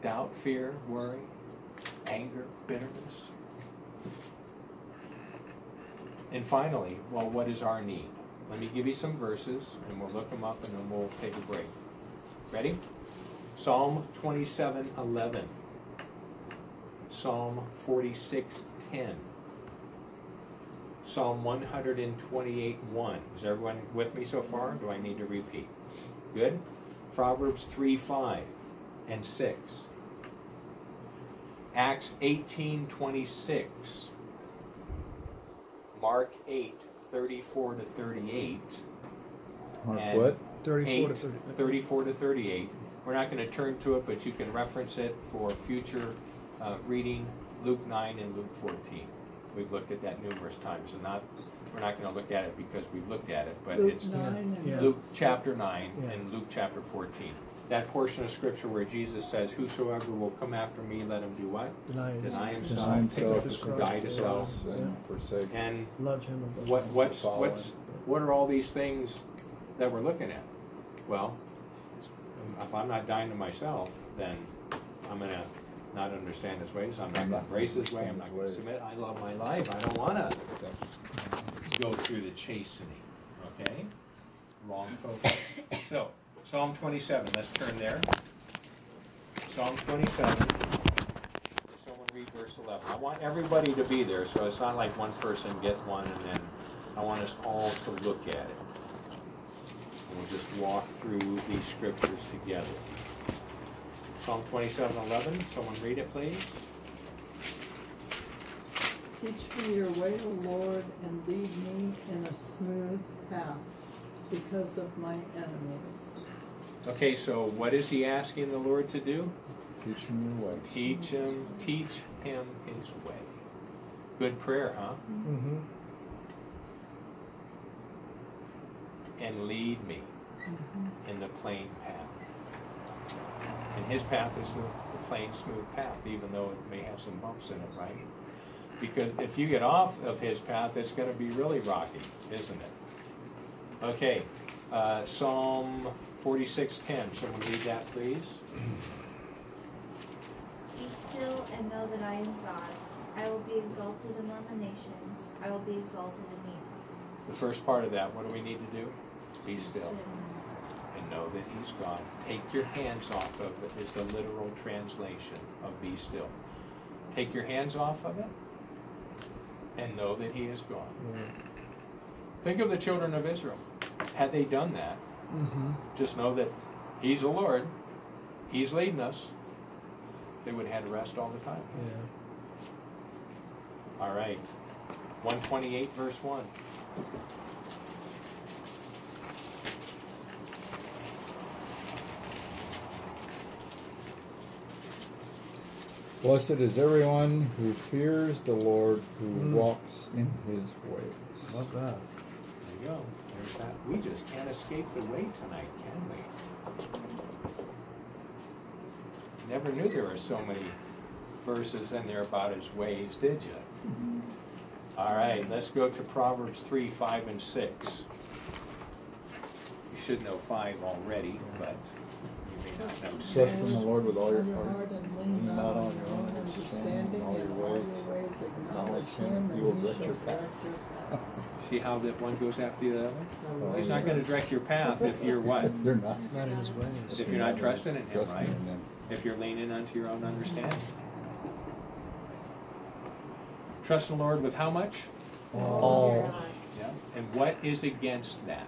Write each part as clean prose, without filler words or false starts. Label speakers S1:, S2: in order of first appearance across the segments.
S1: doubt, fear, worry, anger, bitterness. And finally, well, what is our need? Let me give you some verses, and we'll look them up, and then we'll take a break. Ready? Psalm 27:11. Psalm 46:10. Psalm 128:1. Is everyone with me so far? Do I need to repeat? Good. Proverbs 3:5 and 6. Acts 18:26. Mark 8:34 to 38.
S2: Mark
S1: and
S2: what?
S3: 34 to 30.
S1: 34 to 38. We're not going to turn to it, but you can reference it for future reading. Luke 9 and Luke 14. We've looked at that numerous times, and we're not going to look at it because we've looked at it, but
S4: Luke
S1: it's
S4: 9 and
S3: Yeah.
S1: Luke chapter 9
S3: Yeah.
S1: and Luke chapter 14. That portion of scripture where Jesus says, "Whosoever will come after me, let him do what?
S3: Deny
S1: Deny
S3: himself,
S1: himself,
S2: Deny
S3: pick up
S2: himself,
S3: his cross,
S1: die to self,
S2: and forsake.
S1: And
S3: love him above
S1: what are all these things that we're looking at? Well, if I'm not dying to myself, then I'm going to not understand his ways. I'm not going to embrace his way. I'm not going to submit. I love my life. I don't want to go through the chastening. Okay? Wrong focus. So, Psalm 27. Let's turn there. Psalm 27. Someone read verse 11. I want everybody to be there, so it's not like one person gets one and then I want us all to look at it. And we'll just walk through these scriptures together. Psalm 27:11. Someone read it, please.
S4: Teach me your way, O Lord, and lead me in a smooth path because of my enemies.
S1: Okay, so what is he asking the Lord to do?
S2: Teach him your way.
S1: Teach him his way. Good prayer, huh?
S3: Mm-hmm.
S1: And lead me in the plain path. And his path is the plain, smooth path, even though it may have some bumps in it, right? Because if you get off of his path, it's going to be really rocky, isn't it? Okay, Psalm 46:10. Someone read that, please.
S5: Be still and know that I am God. I will be exalted among the nations. I will be exalted in you.
S1: The first part of that, what do we need to do? Be still and know that he's God. Take your hands off of it is the literal translation of be still. Take your hands off of it and know that he is God. Think of the children of Israel. Had they done that, just know that he's the Lord, he's leading us, they would have had rest all the time.
S3: Yeah.
S1: All right. 128 verse 1.
S2: Blessed is everyone who fears the Lord, who walks in his ways.
S3: Love that.
S1: There you go. There's that. We just can't escape the way tonight, can we? Never knew there were so many verses in there about his ways, did you? All right, let's go to Proverbs 3, 5, and 6. You should know 5 already, but you may not know 6.
S2: Trust in the Lord with all your
S4: Your
S2: heart.
S4: heart and lean not on your own understanding.
S2: All
S4: In all your ways acknowledge him,
S2: He will
S4: and he
S2: direct
S4: shall
S2: your
S4: direct
S2: paths.
S4: your paths.
S1: See how that one goes after the other?
S4: So
S1: He's not going to direct your path if you're what?
S2: You're not.
S3: Not in his ways.
S1: If you're not trusting in him,
S2: Trusting
S1: right?
S2: in him.
S1: If you're leaning onto your own understanding. Trust in the Lord with how much?
S2: All
S1: Yeah. And what is against that?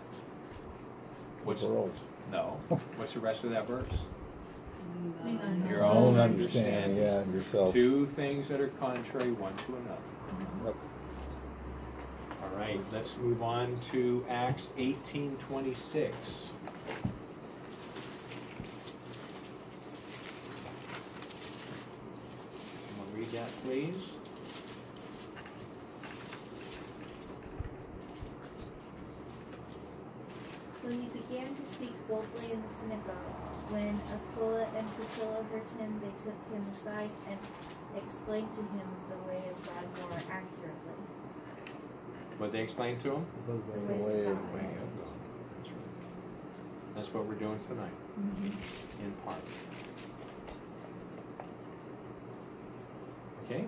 S1: What's
S2: world.
S1: no? What's the rest of that verse?
S4: Lean on
S1: Your
S4: your
S1: own
S4: own
S1: understanding.
S2: Yeah, yourself.
S1: Two things that are contrary one to another.
S2: Yep.
S1: All right, let's move on to Acts 18:26. Someone read that, please.
S5: So he began to speak boldly in the synagogue. When Aquila and Priscilla heard him, they took him aside and explained to him the way of God more accurately.
S1: What they explained to him?
S3: The
S5: The
S3: way.
S5: ways
S2: way
S5: of
S2: of
S5: God.
S1: Way of God. That's right. That's what we're doing tonight, in part. Okay.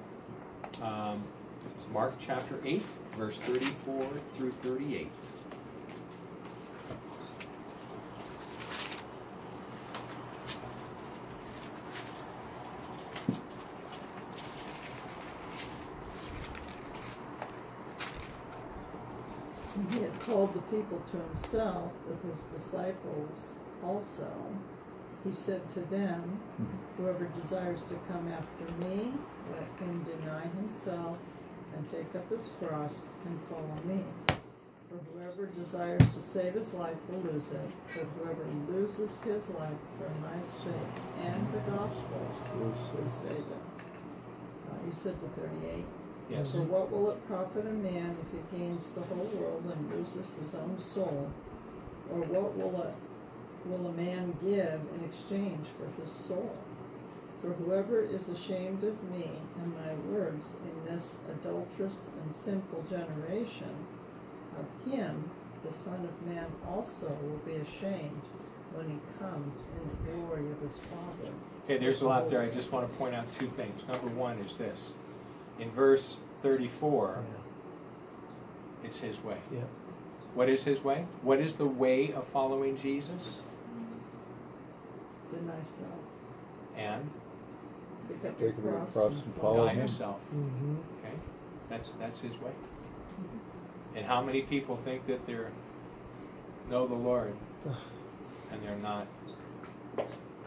S1: Mark chapter 8, verse 34 through 38.
S4: He had called the people to himself with his disciples also. He said to them, whoever desires to come after me, let him deny himself and take up his cross and follow me. For whoever desires to save his life will lose it, but whoever loses his life for my sake and the gospel's will save it. You said to 38.
S1: Yes.
S4: For what will it profit a man if he gains the whole world and loses his own soul? Or what will a man give in exchange for his soul? For whoever is ashamed of me and my words in this adulterous and sinful generation, of him the Son of Man also will be ashamed when he comes in the glory of his Father.
S1: Okay, there's a lot there. I just want to point out two things. Number one is this. In verse 34, it's his way.
S3: Yeah.
S1: What is his way? What is the way of following Jesus?
S4: Deny self.
S1: And
S4: Pick up
S2: Take
S4: your
S2: up your
S4: cross
S2: cross
S4: and
S2: and
S4: follow
S2: follow
S1: die
S2: him.
S1: to self.
S3: Mm-hmm.
S1: Okay? That's his way. And how many people think that they know the Lord and they're not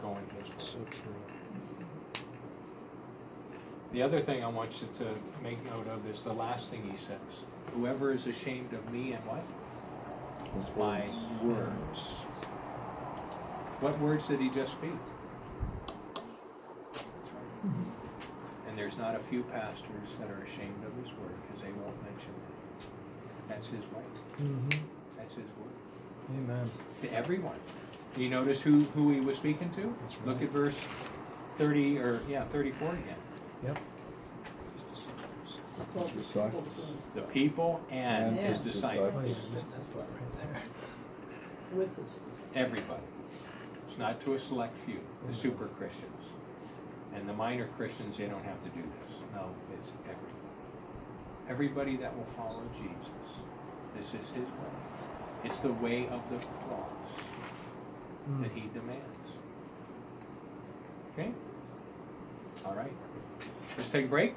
S1: going his way?
S3: So true.
S1: The other thing I want you to make note of is the last thing he says. Whoever is ashamed of me and what?
S2: His
S1: My
S2: words.
S1: words. What words did he just speak? And there's not a few pastors that are ashamed of his word because they won't mention it. That's his way.
S3: Mm-hmm.
S1: That's his word.
S3: Amen.
S1: To everyone. You notice who he was speaking to?
S3: That's
S1: Look
S3: right.
S1: at verse 34 again.
S3: Yep. His disciples.
S4: Called the
S2: Disciples.
S4: people to himself.
S1: The people and
S4: And
S1: his
S2: his
S1: disciples.
S3: Oh, yeah, I missed that part right there.
S4: With his disciples.
S1: Everybody. It's not to a select few, the
S3: Mhm.
S1: super Christians. And the minor Christians, they don't have to do this. No, it's everybody. Everybody that will follow Jesus. This is his way. It's the way of the cross that he demands. Okay? All right. Let's take a break.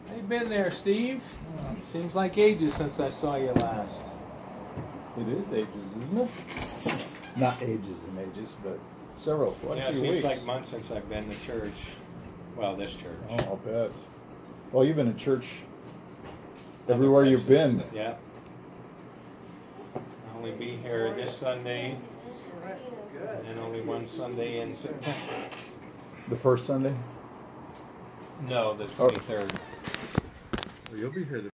S1: How you been there, Steve? Seems like ages since I saw you last.
S2: It is ages, isn't it? Not ages and ages, but several. Quite
S1: Yeah,
S2: a
S1: it
S2: few
S1: seems
S2: weeks.
S1: like months since I've been to church. Well, this church.
S2: Oh, I'll bet. Well, you've been to church everywhere you've been.
S1: Yeah. I'll only be here this Sunday, and then only one Sunday in September.
S2: The first Sunday?
S1: No, the 23rd.
S2: Well, you'll be here the